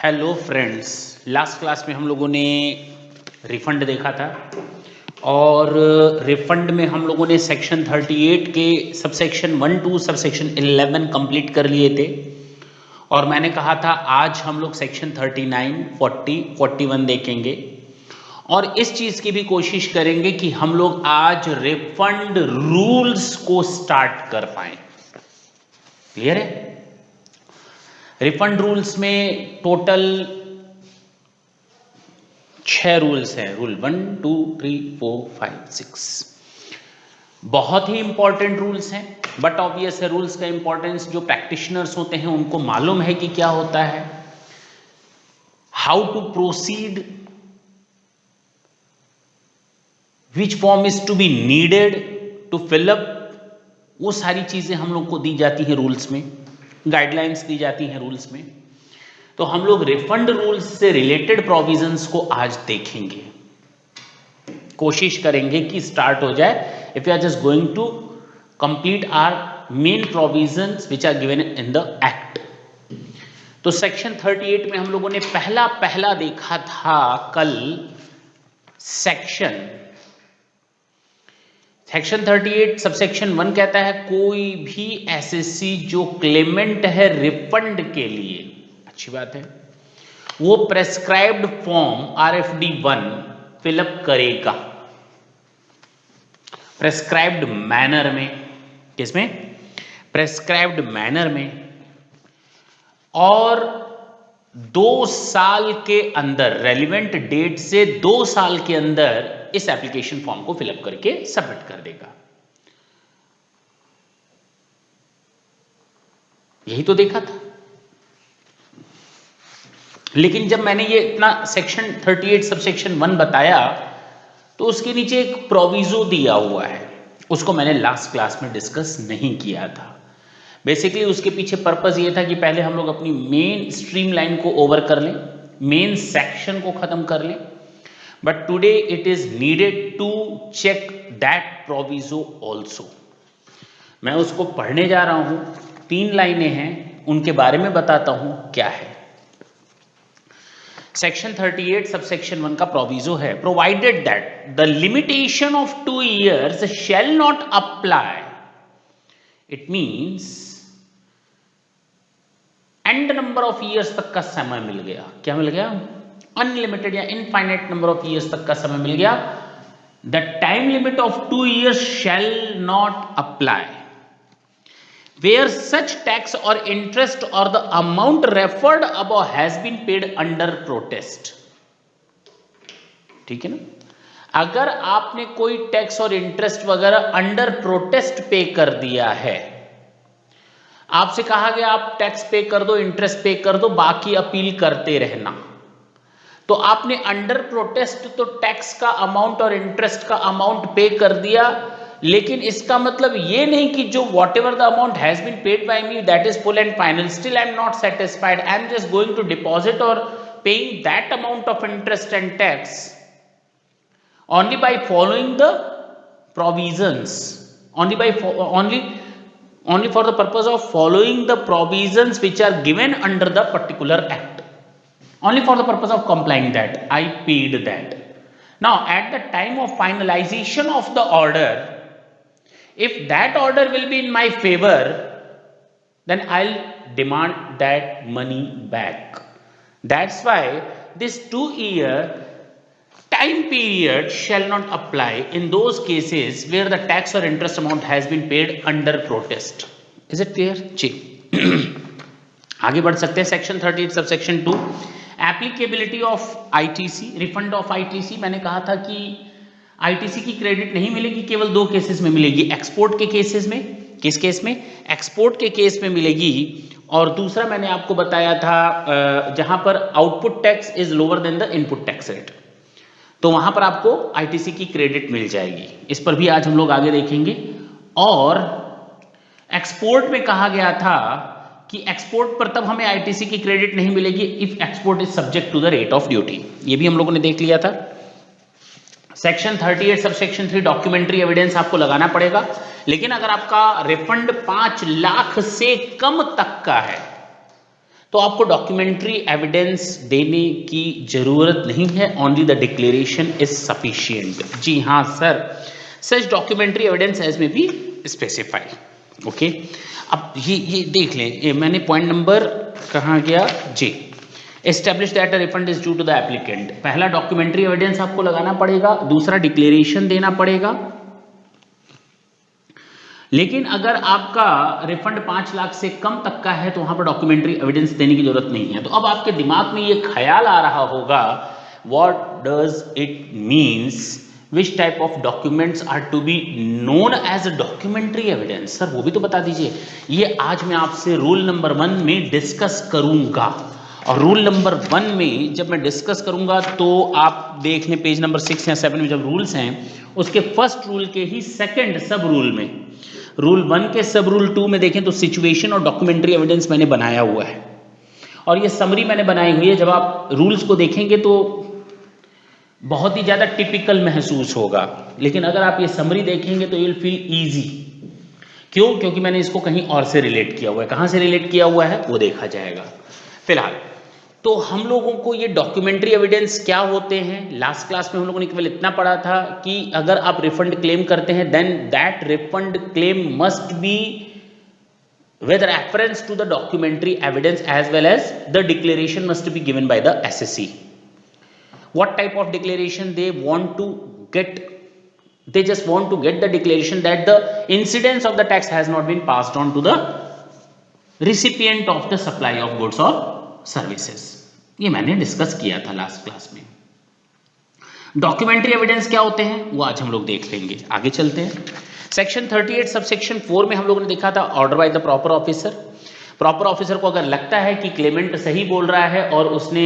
Hello friends, last class में हम लोगों ने रिफंड देखा था और रिफंड में हम लोगों ने सेक्शन 38 के सबसेक्शन 1 टू सबसेक्शन 11 कंप्लीट कर लिए थे और मैंने कहा था आज हम लोग सेक्शन 39, 40, 41 देखेंगे और इस चीज़ की भी कोशिश करेंगे कि हम लोग आज रिफंड रूल्स को स्टार्ट कर पाएं। क्लियर है? रिफंड रूल्स में टोटल 6 रूल्स हैं। रूल 1, 2, 3, 4, 5, 6 बहुत ही इंपॉर्टेंट रूल्स हैं, बट ऑब्वियस है रूल्स का इंपॉर्टेंस जो प्रैक्टिशनर्स होते हैं उनको मालूम है कि क्या होता है, how to proceed, which form is to be needed to fill up, वो सारी चीजें हम लोग को दी जाती हैं रूल्स में, गाइडलाइंस दी जाती हैं रूल्स में। तो हम लोग रिफंड रूल्स से रिलेटेड प्रोविजंस को आज देखेंगे, कोशिश करेंगे कि स्टार्ट हो जाए। If you are just going to complete our main provisions which are given in the act. तो सेक्शन 38 में हम लोगों ने पहला देखा था कल सेक्शन 38 सबसेक्शन 1 कहता है कोई भी एसएससी जो क्लेमेंट है रिफंड के लिए, अच्छी बात है, वो प्रेस्क्राइब्ड फॉर्म RFD 1 फिलअप करेगा प्रेस्क्राइब्ड मैनर में। किसमें? प्रेस्क्राइब्ड मैनर में, और 2 साल के अंदर, रेलिवेंट डेट से 2 साल के अंदर इस एप्लीकेशन फॉर्म को फिलअप करके सबमिट कर देगा। यही तो देखा था। लेकिन जब मैंने ये इतना सेक्शन 38 सबसेक्शन 1 बताया तो उसके नीचे एक प्रोविजो दिया हुआ है, उसको मैंने लास्ट क्लास में डिस्कस नहीं किया था। बेसिकली उसके पीछे पर्पस ये था कि पहले हम लोग अपनी मेन स्ट्रीम लाइन को ओवर कर लें, मेन सेक्शन को खत्म कर लें, but today it is needed to check that proviso also. मैं उसको पढ़ने जा रहा हूं, 3 लाइनें हैं, उनके बारे में बताता हूं क्या है। सेक्शन 38 सबसेक्शन 1 का प्रोविजो है, provided that the limitation of 2 years shall not apply. It means and number of years तक का समय मिल गया। क्या मिल गया? अनलिमिटेड या इनफाइनाइट नंबर ऑफ ईयर्स तक का समय मिल गया। The time limit of 2 years shall not apply where such tax or interest or the amount referred above has been paid under protest। ठीक है ना? अगर आपने कोई टैक्स और इंटरेस्ट वगैरह अंडर प्रोटेस्ट पे कर दिया है, आपसे कहा गया आप टैक्स पे कर दो, इंटरेस्ट पे कर दो, बाकी अपील करते रहना, तो आपने अंडर प्रोटेस्ट तो टैक्स का अमाउंट और इंटरेस्ट का अमाउंट पे कर दिया, लेकिन इसका मतलब ये नहीं कि जो whatever the amount has been paid by me that is full and final, still I am not satisfied, I am just going to deposit और paying that amount of interest and tax only by following the provisions, only for the purpose of following the provisions which are given under the particular act, only for the purpose of complying that I paid that. Now at the time of finalization of the order, if that order will be in my favor, then I'll demand that money back. That's why this 2-year time period shall not apply in those cases where the tax or interest amount has been paid under protest. Is it clear? जी। आगे बढ़ सकते हैं। Section 38 subsection 2, applicability of ITC, refund of ITC. मैंने कहा था कि ITC की credit नहीं मिलेगी, केवल 2 केसेस में मिलेगी। एक्सपोर्ट के केसेस में, किस केस में? एक्सपोर्ट के केस में मिलेगी, और दूसरा मैंने आपको बताया था जहां पर output tax is lower than the input tax rate, तो वहां पर आपको आईटीसी की क्रेडिट मिल जाएगी। इस पर भी आज हम लोग आगे देखेंगे। और एक्सपोर्ट में कहा गया था कि एक्सपोर्ट पर तब हमें आईटीसी की क्रेडिट नहीं मिलेगी if export is subject to the rate of duty, ये भी हम लोगों ने देख लिया था। सेक्शन 38 सबसेक्शन 3, डॉक्यूमेंट्री एविडेंस आपको लगाना पड़ेगा, लेकिन अगर आपका रिफंड 5 लाख से कम तक का है तो आपको डॉक्यूमेंट्री एविडेंस देने की जरूरत नहीं है, only the declaration is sufficient. जी हाँ sir, such documentary evidence as may be specify. Okay, अब ये देख लें, ये मैंने पॉइंट नंबर कहाँ गया जी, establish that a refund is due to the applicant. पहला डॉक्यूमेंट्री एविडेंस आपको लगाना पड़ेगा, दूसरा डिक्लेरेशन देना पड़ेगा। लेकिन अगर आपका रिफंड 5 लाख से कम तक का है तो वहां पर डॉक्यूमेंट्री एविडेंस देने की जरूरत नहीं है। तो अब आपके दिमाग में ये ख्याल आ रहा होगा, what does it means, which type of documents are to be known as a documentary evidence. Sir वो भी तो बता दीजिए। ये आज मैं आपसे रूल नंबर 1 में डिस्कस करूंगा, और रूल नंबर 1 में जब मैं डिस्कस करूंगा तो आप देख लें पेज नंबर 6 या 7 में जब रूल्स हैं, उसके फर्स्ट रूल के ही सेकंड सब रूल में, रूल 1 के सब रूल 2 में देखें तो सिचुएशन और डॉक्यूमेंट्री एविडेंस मैंने बनाया हुआ है, और ये समरी मैंने बनाई हुई है। जब आप रूल्स को देखेंगे तो बहुत ही ज़्यादा टिपिकल महसूस होगा, लेकिन अगर आप ये समरी देखेंगे तो यू विल फील ईजी। क्यों? क्योंकि मैंने इसको कहीं और से रिलेट किया हुआ है। कहाँ से रिलेट किया हुआ है वो देखा जाएगा। फिलहाल तो हम लोगों को ये डॉक्यूमेंट्री एविडेंस क्या होते हैं, लास्ट क्लास में हम लोगों ने केवल इतना पढ़ा था कि अगर आप रिफंड क्लेम करते हैं then that refund claim must be with reference to the documentary evidence as well as the declaration must be given by the assessee. What type of declaration they want to get? They just want to get the declaration that the incidence of the tax has not been passed on to the recipient of the supply of goods or services. ये मैंने discuss किया था last class में। Documentary evidence क्या होते हैं वो आज हम लोग देख लेंगे। आगे चलते हैं। सेक्शन 38 सब सेक्शन 4 में हम लोगों ने देखा था order by the proper officer. Proper officer को अगर लगता है कि क्लेमेंट सही बोल रहा है और उसने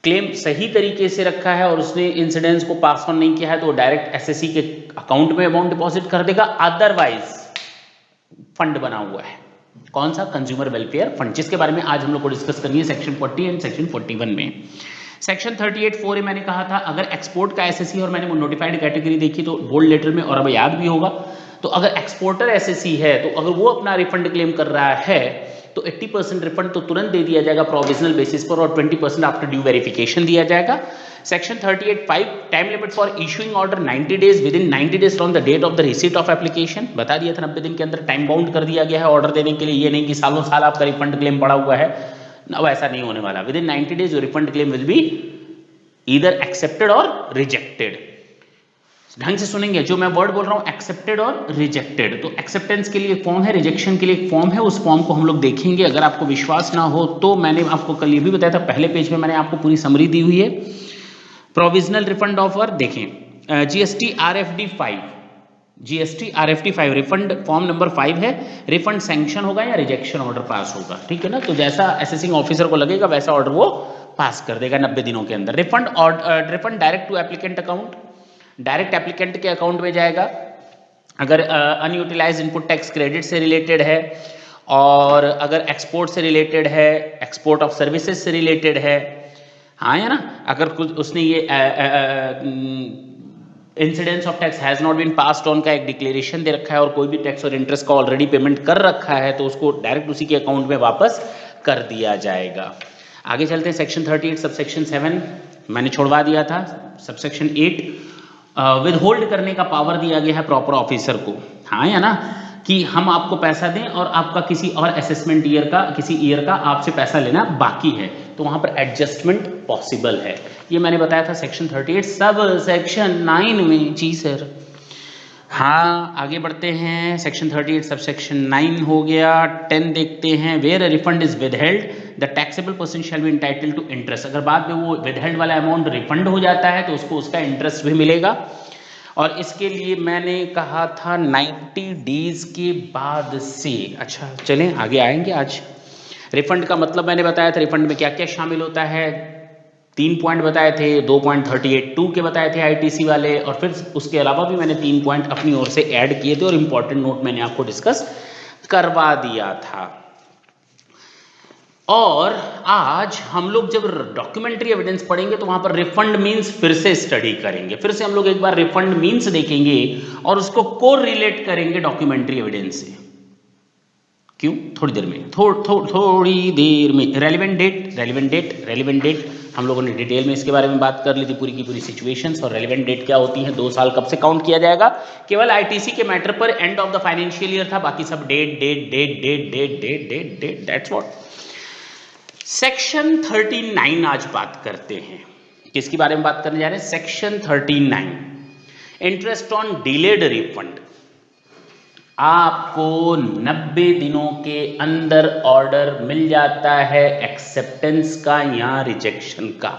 क्लेम सही तरीके से रखा है और उसने इंसिडेंस को पास ऑन नहीं किया है, तो वो डायरेक्ट एसएससी के अकाउंट में अमाउंट डिपॉजिट कर देगा। अदरवाइज फंड बना हुआ है, कौन सा? कंज्यूमर वेलफेयर फंड, जिसके बारे में आज हम लोग को डिस्कस करनी है सेक्शन 40 एंड सेक्शन 41 में। सेक्शन 38(4) मैंने कहा था अगर एक्सपोर्ट का एसएससी, और मैंने नोटिफाइड कैटेगरी देखी तो बोल्ड लेटर में, और अब याद भी होगा, तो अगर एक्सपोर्टर एसएससी है तो अगर वो अपना रिफंड क्लेम कर रहा है तो 80% रिफंड तो तुरंत दे दिया जाएगा प्रोविजनल बेसिस पर, और 20% आफ्टर ड्यू वेरिफिकेशन दिया जाएगा। Section 38(5) time limit for issuing order 90 days, within 90 days from the date of the receipt of application. बता दिया था 90 दिन के अंदर टाइम बाउंड कर दिया गया है ऑर्डर देने के लिए। ये नहीं कि सालों साल आपका रिफंड क्लेम पड़ा हुआ है, अब ऐसा नहीं होने वाला। With in 90 days your refund claim will be either accepted और रिजेक्टेड। ढंग से सुनेंगे जो मैं वर्ड बोल रहा हूं, एक्सेप्टेड और रिजेक्टेड। तो एक्सेप्टेंस के लिए एक फॉर्म है, रिजेक्शन के लिए एक फॉर्म है, उस फॉर्म को हम लोग देखेंगे। अगर आपको विश्वास ना हो तो मैंने आपको कल ये भी बताया था, पहले पेज में मैंने आपको पूरी समरी दी हुई है। प्रोविजनल रिफंड ऑफर देखें, GST RFD 5, GST RFD 5 refund form number 5 है। रिफंड सैंक्शन होगा या रिजेक्शन ऑर्डर पास होगा, ठीक है ना? तो जैसा असेसिंग ऑफिसर को लगेगा वैसा ऑर्डर वो पास कर देगा 90 दिनों के अंदर। Refund direct to applicant account, direct applicant के अकाउंट में जाएगा। अगर अनयूटिलाइज इनपुट टैक्स क्रेडिट से रिलेटेड है, और अगर एक्सपोर्ट से रिलेटेड है, एक्सपोर्ट ऑफ सर्विसेज से रिलेटेड है, हाँ या ना, अगर कुछ उसने ये incidence of tax has not been passed on का एक डिक्लेरेशन दे रखा है, और कोई भी टैक्स और इंटरेस्ट का ऑलरेडी पेमेंट कर रखा है, तो उसको डायरेक्ट उसी के अकाउंट में वापस कर दिया जाएगा। आगे चलते हैं। सेक्शन 38 सबसेक्शन 7 मैंने छोड़वा दिया था। सबसेक्शन 8 विद होल्ड करने का पावर दिया गया है प्रॉपर ऑफिसर को, हाँ या ना, कि हम आपको पैसा दें और आपका किसी और असेसमेंट ईयर का, किसी ईयर का आपसे पैसा लेना बाकी है, तो वहां पर एडजस्टमेंट पॉसिबल है। ये मैंने बताया था सेक्शन 38 सब सेक्शन 9 में। जी सर, हाँ आगे बढ़ते हैं। सेक्शन 38 सब सेक्शन 9 हो गया। 10 देखते हैं। Where refund is withheld the taxable person shall be entitled to interest. अगर बाद में वो विदहेल्ड वाला अमाउंट रिफंड हो जाता है तो उसको उसका इंटरेस्ट भी मिलेगा, और इसके लिए मैंने कहा था 90 डेज के बाद से। अच्छा चलें आगे आएंगे। आज रिफंड का मतलब मैंने बताया था, रिफंड में क्या क्या शामिल होता है। 3 पॉइंट बताए थे, 2.38(2) के बताए थे आईटीसी वाले, और फिर उसके अलावा भी मैंने 3 पॉइंट अपनी ओर से ऐड किए थे, और इंपॉर्टेंट नोट मैंने आपको डिस्कस करवा दिया था। और आज हम लोग जब डॉक्यूमेंट्री एविडेंस पढ़ेंगे तो वहां पर रिफंड मीन्स फिर से स्टडी करेंगे। फिर से हम लोग एक बार रिफंड मीन्स देखेंगे और उसको कोरिलेट करेंगे डॉक्यूमेंट्री एविडेंस से। क्यों? थोड़ी देर में, थोड़ी देर में। रेलिवेंट डेट हम लोगों ने डिटेल में इसके बारे में बात कर ली थी, पूरी की पूरी सिचुएशंस। और रेलिवेंट डेट क्या होती है, 2 साल कब से काउंट किया जाएगा? केवल आईटीसी के मैटर पर end of the financial year था, बाकी सब डेट, दैट्स व्हाट। सेक्शन 39 आज बात करते हैं। किसके बारे में बात करने जा रहे हैं? Section 39, interest on delayed refund. आपको 90 दिनों के अंदर ऑर्डर मिल जाता है एक्सेप्टेंस का या रिजेक्शन का।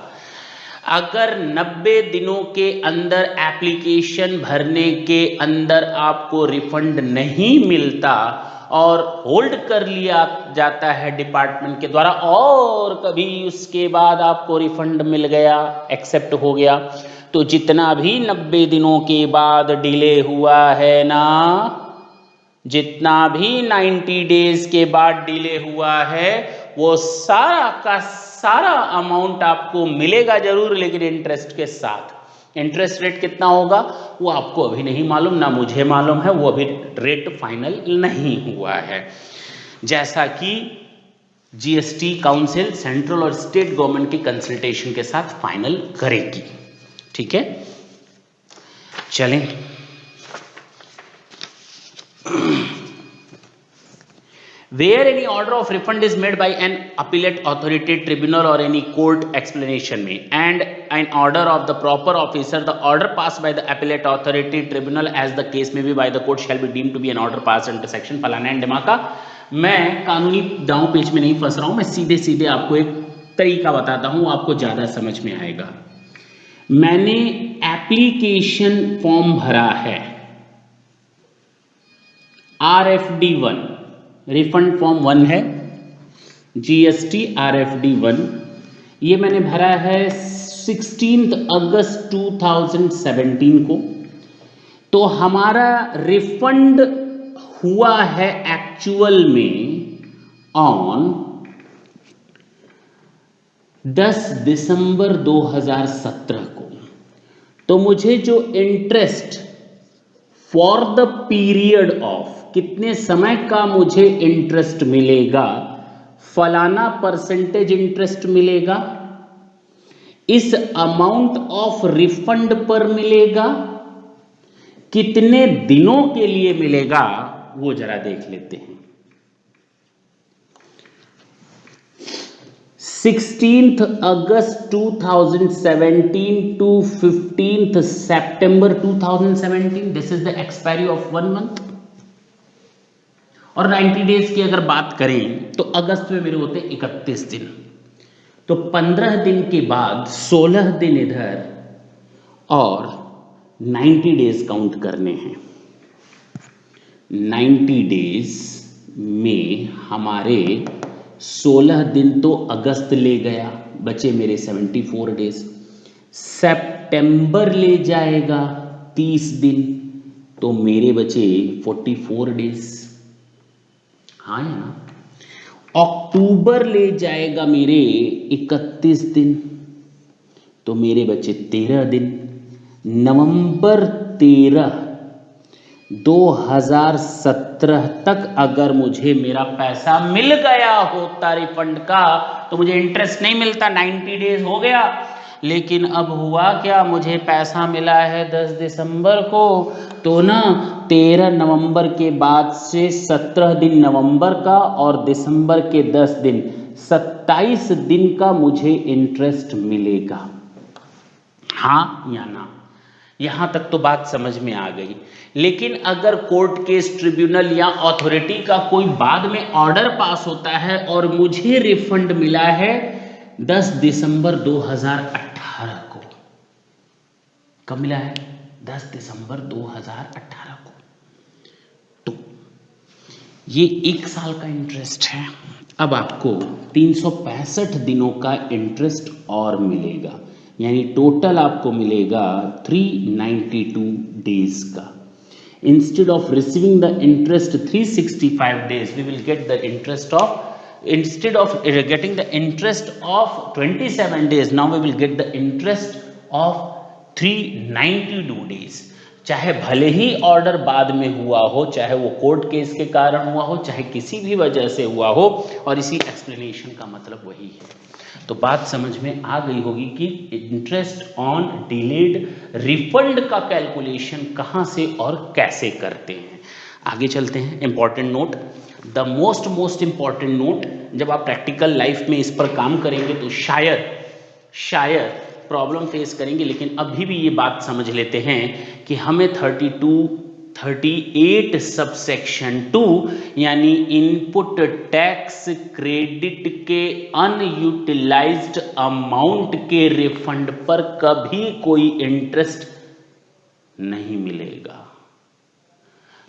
अगर 90 दिनों के अंदर एप्लीकेशन भरने के अंदर आपको रिफंड नहीं मिलता और होल्ड कर लिया जाता है डिपार्टमेंट के द्वारा, और कभी उसके बाद आपको रिफंड मिल गया, एक्सेप्ट हो गया, तो जितना भी 90 दिनों के बाद डिले हुआ है ना, जितना भी 90 डेज के बाद डिले हुआ है, वो सारा का सारा अमाउंट आपको मिलेगा जरूर, लेकिन इंटरेस्ट के साथ। इंटरेस्ट रेट कितना होगा वो आपको अभी नहीं मालूम, ना मुझे मालूम है, वो अभी रेट फाइनल नहीं हुआ है। जैसा कि जीएसटी काउंसिल सेंट्रल और स्टेट गवर्नमेंट की कंसल्टेशन के साथ फाइनल करेगी। ठीक है, चलें। Where any order of refund is made by an appellate authority, tribunal or any court explanation में, and an order of the proper officer, the order passed by the appellate authority, tribunal as the case may be by the court shall be deemed to be an order passed under section फलाना and ढिमाका। मैं कानूनी दांव पेच में नहीं फंस रहा हूं, मैं सीधे सीधे आपको एक तरीका बताता हूं, आपको ज्यादा समझ में आएगा। मैंने एप्लीकेशन फॉर्म भरा है, RFD1 रिफंड फॉर्म 1 है, जीएसटी RFD 1, ये मैंने भरा है 16 अगस्त 2017 को। तो हमारा रिफंड हुआ है एक्चुअल में ऑन 10 दिसंबर 2017 को। तो मुझे जो interest for the period of, कितने समय का मुझे इंटरेस्ट मिलेगा, फलाना परसेंटेज इंटरेस्ट मिलेगा, इस अमाउंट ऑफ रिफंड पर मिलेगा, कितने दिनों के लिए मिलेगा, वो जरा देख लेते हैं। 16th August 2017 to 15th September 2017, this is the expiry of 1 month. और 90 डेज की अगर बात करें तो अगस्त में मेरे होते 31 दिन, तो 15 दिन के बाद 16 दिन इधर और 90 डेज काउंट करने हैं। 90 डेज में हमारे 16 दिन तो अगस्त ले गया, बचे मेरे 74 डेज। सितंबर ले जाएगा 30 दिन, तो मेरे बचे 44 डेज। हाँ या ना? अक्टूबर ले जाएगा मेरे 31 दिन, तो मेरे बचे 13 दिन। नवंबर 13 2017 तक अगर मुझे मेरा पैसा मिल गया होता रिफंड का, तो मुझे इंटरेस्ट नहीं मिलता, 90 डेज हो गया। लेकिन अब हुआ क्या, मुझे पैसा मिला है 10 दिसंबर को, तो ना 13 नवंबर के बाद से 17 दिन नवंबर का और दिसंबर के 10 दिन, 27 दिन का मुझे इंटरेस्ट मिलेगा। हाँ या ना? यहां तक तो बात समझ में आ गई। लेकिन अगर कोर्ट केस, ट्रिब्यूनल या अथॉरिटी का कोई बाद में ऑर्डर पास होता है और मुझे रिफंड मिला है 10 दिसंबर 2018 को, कब मिला है? 10 दिसंबर 2018 को। तो ये 1 साल का इंटरेस्ट है। अब आपको 365 दिनों का इंटरेस्ट और मिलेगा, यानी टोटल आपको मिलेगा 392 डेज का। Instead of receiving the interest 365 days, we will get the interest of, instead of getting the interest of 27 days, now we will get the interest of 392 days. चाहे भले ही ऑर्डर बाद में हुआ हो, चाहे वो कोर्ट केस के कारण हुआ हो, चाहे किसी भी वजह से हुआ हो, और इसी एक्सप्लेनेशन का मतलब वही है। तो बात समझ में आ गई होगी कि इंटरेस्ट ऑन डिलेड रिफंड का कैलकुलेशन कहाँ से और कैसे करते हैं। आगे चलते हैं। Important note, the most important note, जब आप प्रैक्टिकल लाइफ में इस पर काम करेंगे तो शायद प्रॉब्लम फेस करेंगे, लेकिन अभी भी ये बात समझ लेते हैं कि हमें 38 सबसेक्शन 2 यानी इनपुट टैक्स क्रेडिट के अनयूटिलाइज्ड अमाउंट के रिफंड पर कभी कोई इंटरेस्ट नहीं मिलेगा।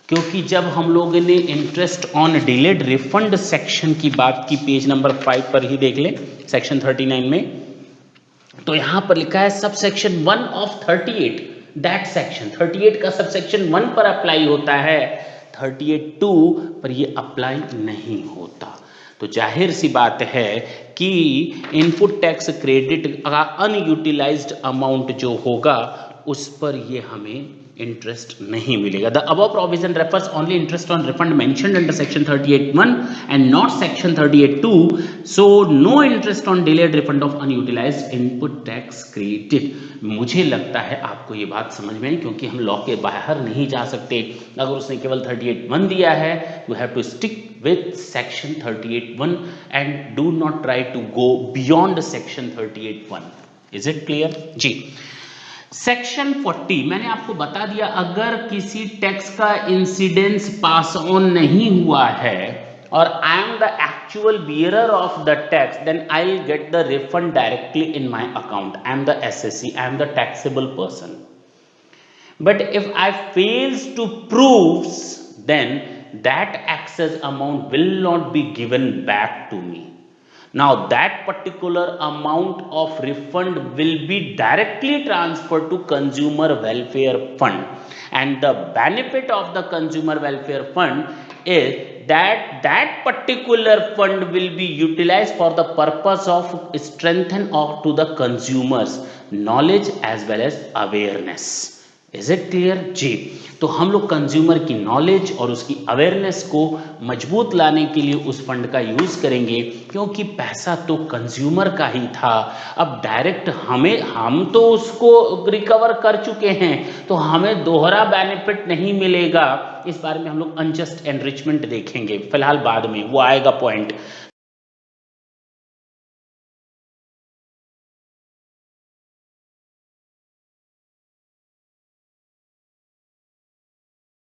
क्योंकि जब हम लोगों ने interest on delayed refund section की बात की, पेज नंबर 5 पर ही देख लें, सेक्शन 39 में, तो यहां पर लिखा है sub section 1 of 38, that section 38 का सब सेक्शन 1 पर अप्लाई होता है, 38(2) पर ये अप्लाई नहीं होता। तो जाहिर सी बात है कि इनपुट टैक्स क्रेडिट का अनयूटिलाइज्ड अमाउंट जो होगा उस पर ये हमें इंटरेस्ट नहीं मिलेगा। The above provision refers only interest on refund mentioned under section 38(1) and not section 38(2), so no interest on delayed refund of unutilised input tax credit. मुझे लगता है आपको ये बात समझ में आई, क्योंकि हम लॉ के बाहर नहीं जा सकते। अगर उसने केवल 38(1) दिया है, you have to stick with section 38(1) and do not try to go beyond section 38(1). is it clear जी? सेक्शन 40 मैंने आपको बता दिया, अगर किसी टैक्स का इंसिडेंस पास ऑन नहीं हुआ है और I am the actual bearer of the tax, then I will get the refund directly in my account. I am the SSC, I am the taxable person. But if I fails to prove, then that excess amount will not be given back to me. Now that particular amount of refund will be directly transferred to consumer welfare fund, and the benefit of the consumer welfare fund is that that particular fund will be utilized for the purpose of strengthen to the consumers knowledge as well as awareness. Is it clear जी? तो हम लोग consumer की knowledge और उसकी awareness को मजबूत लाने के लिए उस फंड का यूज करेंगे, क्योंकि पैसा तो कंज्यूमर का ही था। अब डायरेक्ट हम तो उसको रिकवर कर चुके हैं, तो हमें दोहरा बेनिफिट नहीं मिलेगा। इस बारे में हम लोग अनजस्ट एनरिचमेंट देखेंगे, फिलहाल बाद में वो आएगा पॉइंट।